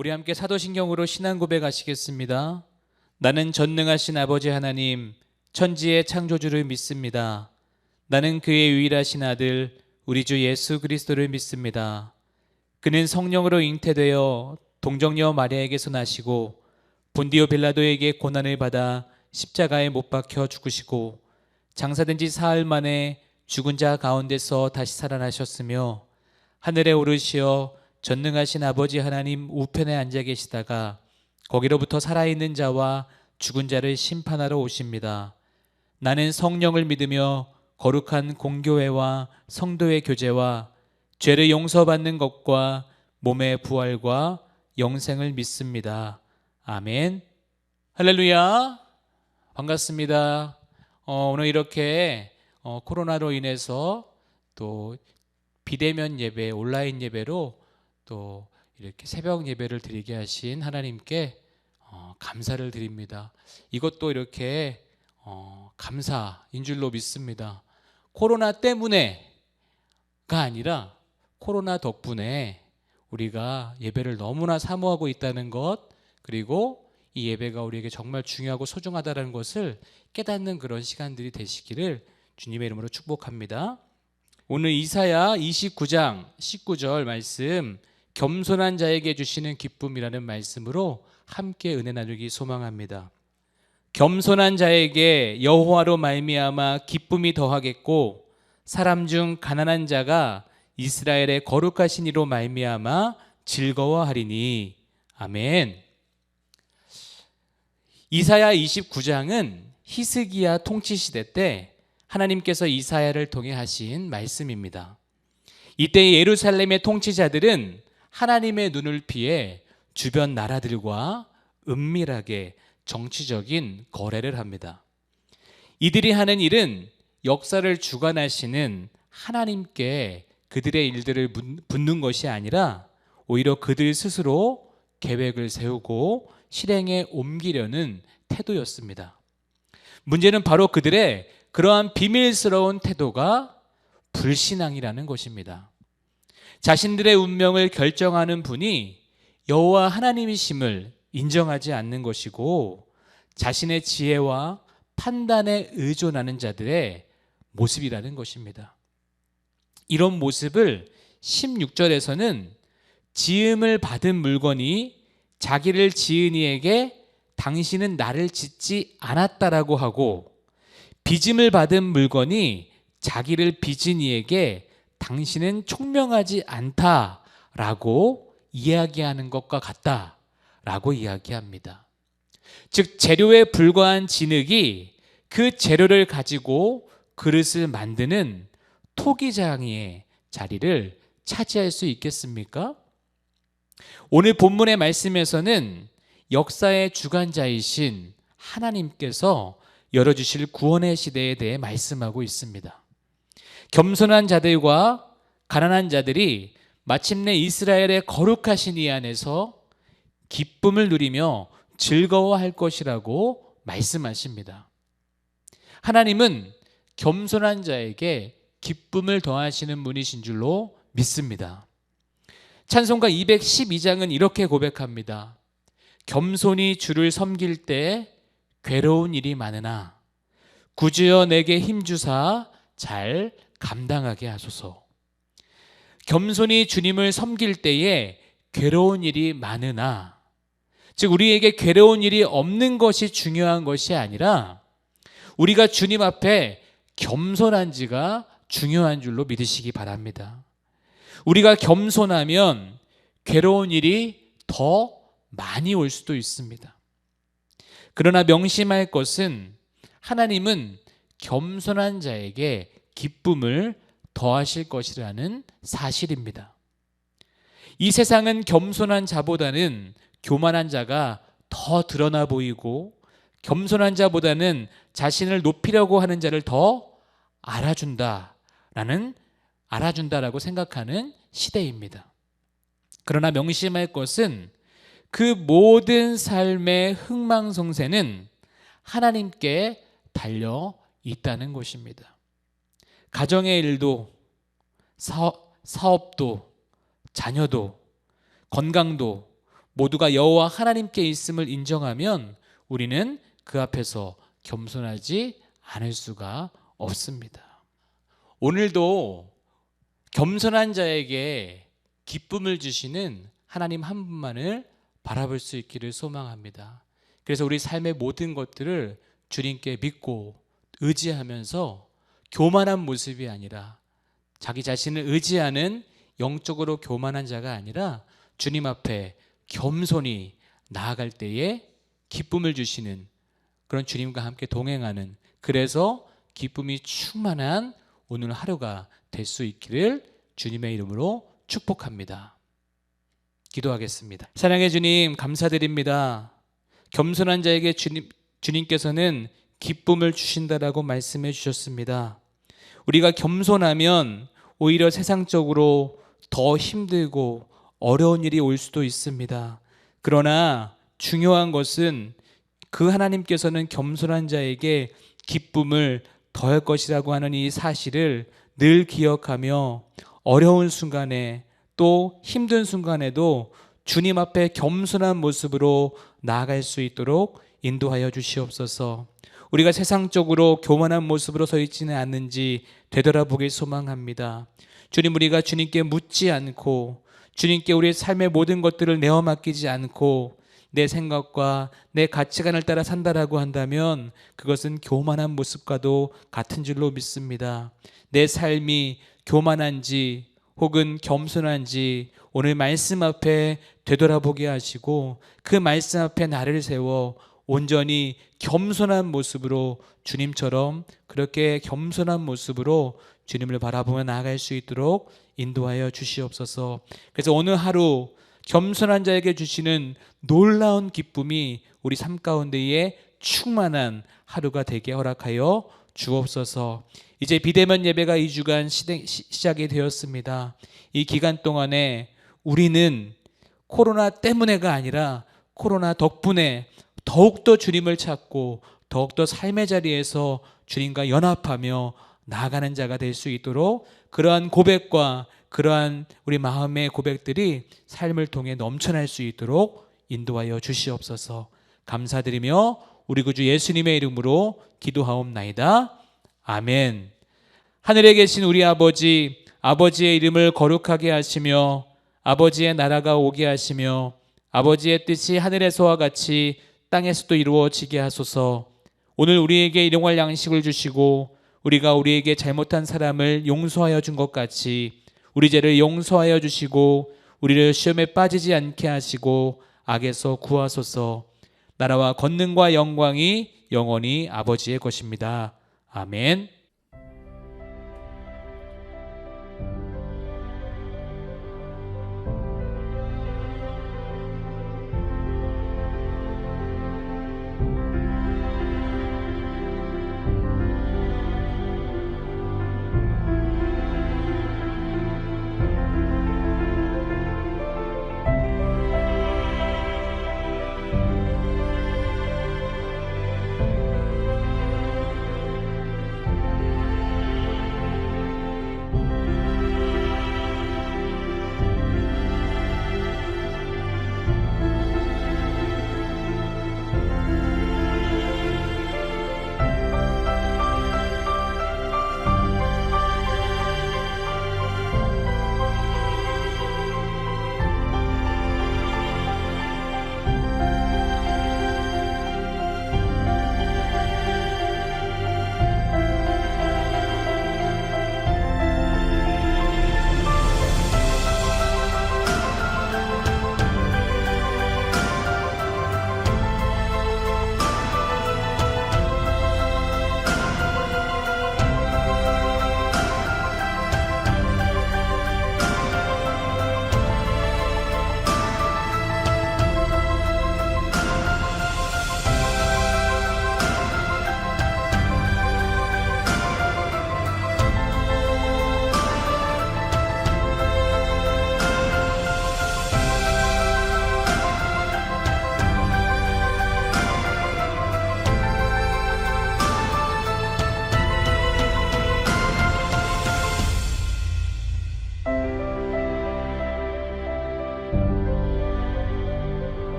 우리 함께 사도신경으로 신앙 고백하시겠습니다. 나는 전능하신 아버지 하나님, 천지의 창조주를 믿습니다. 나는 그의 유일하신 아들, 우리 주 예수 그리스도를 믿습니다. 그는 성령으로 잉태되어 동정녀 마리아에게서 나시고 본디오 빌라도에게 고난을 받아 십자가에 못 박혀 죽으시고 장사된 지 사흘 만에 죽은 자 가운데서 다시 살아나셨으며 하늘에 오르시어 전능하신 아버지 하나님 우편에 앉아 계시다가 거기로부터 살아있는 자와 죽은 자를 심판하러 오십니다. 나는 성령을 믿으며 거룩한 공교회와 성도의 교제와 죄를 용서받는 것과 몸의 부활과 영생을 믿습니다. 아멘. 할렐루야. 반갑습니다. 오늘 이렇게 코로나로 인해서 또 비대면 예배, 온라인 예배로 또 이렇게 새벽 예배를 드리게 하신 하나님께 감사를 드립니다. 이것도 이렇게 감사인 줄로 믿습니다. 코로나 때문에가 아니라 코로나 덕분에 우리가 예배를 너무나 사모하고 있다는 것, 그리고 이 예배가 우리에게 정말 중요하고 소중하다는 것을 깨닫는 그런 시간들이 되시기를 주님의 이름으로 축복합니다. 오늘 이사야 29장 19절 말씀, 겸손한 자에게 주시는 기쁨이라는 말씀으로 함께 은혜 나누기 소망합니다. 겸손한 자에게 여호와로 말미암아 기쁨이 더하겠고 사람 중 가난한 자가 이스라엘의 거룩하신 이로 말미암아 즐거워하리니. 아멘. 이사야 29장은 히스기야 통치 시대 때 하나님께서 이사야를 통해 하신 말씀입니다. 이때 예루살렘의 통치자들은 하나님의 눈을 피해 주변 나라들과 은밀하게 정치적인 거래를 합니다. 이들이 하는 일은 역사를 주관하시는 하나님께 그들의 일들을 묻는 것이 아니라 오히려 그들 스스로 계획을 세우고 실행에 옮기려는 태도였습니다. 문제는 바로 그들의 그러한 비밀스러운 태도가 불신앙이라는 것입니다. 자신들의 운명을 결정하는 분이 여호와 하나님이심을 인정하지 않는 것이고 자신의 지혜와 판단에 의존하는 자들의 모습이라는 것입니다. 이런 모습을 16절에서는 지음을 받은 물건이 자기를 지은 이에게 당신은 나를 짓지 않았다라고 하고 빚음을 받은 물건이 자기를 빚은 이에게 당신은 총명하지 않다라고 이야기하는 것과 같다라고 이야기합니다. 즉 재료에 불과한 진흙이 그 재료를 가지고 그릇을 만드는 토기장의 자리를 차지할 수 있겠습니까? 오늘 본문의 말씀에서는 역사의 주관자이신 하나님께서 열어주실 구원의 시대에 대해 말씀하고 있습니다. 겸손한 자들과 가난한 자들이 마침내 이스라엘의 거룩하신 이 안에서 기쁨을 누리며 즐거워할 것이라고 말씀하십니다. 하나님은 겸손한 자에게 기쁨을 더하시는 분이신 줄로 믿습니다. 찬송가 212장은 이렇게 고백합니다. 겸손히 주를 섬길 때 괴로운 일이 많으나 구주여 내게 힘주사 잘 감당하게 하소서. 겸손히 주님을 섬길 때에 괴로운 일이 많으나, 즉 우리에게 괴로운 일이 없는 것이 중요한 것이 아니라 우리가 주님 앞에 겸손한지가 중요한 줄로 믿으시기 바랍니다. 우리가 겸손하면 괴로운 일이 더 많이 올 수도 있습니다. 그러나 명심할 것은 하나님은 겸손한 자에게 기쁨을 더하실 것이라는 사실입니다. 이 세상은 겸손한 자보다는 교만한 자가 더 드러나 보이고 겸손한 자보다는 자신을 높이려고 하는 자를 더 알아준다라고 생각하는 시대입니다. 그러나 명심할 것은 그 모든 삶의 흥망성쇠는 하나님께 달려 있다는 것입니다. 가정의 일도, 사업도, 자녀도, 건강도, 모두가 여호와 하나님께 있음을 인정하면 우리는 그 앞에서 겸손하지 않을 수가 없습니다. 오늘도 겸손한 자에게 기쁨을 주시는 하나님 한 분만을 바라볼 수 있기를 소망합니다. 그래서 우리 삶의 모든 것들을 주님께 믿고 의지하면서 교만한 모습이 아니라, 자기 자신을 의지하는 영적으로 교만한 자가 아니라 주님 앞에 겸손히 나아갈 때에 기쁨을 주시는 그런 주님과 함께 동행하는, 그래서 기쁨이 충만한 오늘 하루가 될 수 있기를 주님의 이름으로 축복합니다. 기도하겠습니다. 사랑의 주님, 감사드립니다. 겸손한 자에게 주님께서는 기쁨을 주신다라고 말씀해 주셨습니다. 우리가 겸손하면 오히려 세상적으로 더 힘들고 어려운 일이 올 수도 있습니다. 그러나 중요한 것은 그 하나님께서는 겸손한 자에게 기쁨을 더할 것이라고 하는 이 사실을 늘 기억하며 어려운 순간에 또 힘든 순간에도 주님 앞에 겸손한 모습으로 나아갈 수 있도록 인도하여 주시옵소서. 우리가 세상적으로 교만한 모습으로 서 있지는 않는지 되돌아보길 소망합니다. 주님, 우리가 주님께 묻지 않고 주님께 우리의 삶의 모든 것들을 내어 맡기지 않고 내 생각과 내 가치관을 따라 산다라고 한다면 그것은 교만한 모습과도 같은 줄로 믿습니다. 내 삶이 교만한지 혹은 겸손한지 오늘 말씀 앞에 되돌아보게 하시고 그 말씀 앞에 나를 세워 온전히 겸손한 모습으로 주님처럼 그렇게 겸손한 모습으로 주님을 바라보며 나아갈 수 있도록 인도하여 주시옵소서. 그래서 오늘 하루 겸손한 자에게 주시는 놀라운 기쁨이 우리 삶 가운데에 충만한 하루가 되게 허락하여 주옵소서. 이제 비대면 예배가 2주간 시작이 되었습니다. 이 기간 동안에 우리는 코로나 때문에가 아니라 코로나 덕분에 더욱더 주님을 찾고 더욱더 삶의 자리에서 주님과 연합하며 나아가는 자가 될 수 있도록 그러한 고백과 그러한 우리 마음의 고백들이 삶을 통해 넘쳐날 수 있도록 인도하여 주시옵소서. 감사드리며 우리 구주 예수님의 이름으로 기도하옵나이다. 아멘. 하늘에 계신 우리 아버지, 아버지의 이름을 거룩하게 하시며 아버지의 나라가 오게 하시며 아버지의 뜻이 하늘에서와 같이 땅에서도 이루어지게 하소서. 오늘 우리에게 일용할 양식을 주시고 우리가 우리에게 잘못한 사람을 용서하여 준 것 같이 우리 죄를 용서하여 주시고 우리를 시험에 빠지지 않게 하시고 악에서 구하소서. 나라와 권능과 영광이 영원히 아버지의 것입니다. 아멘.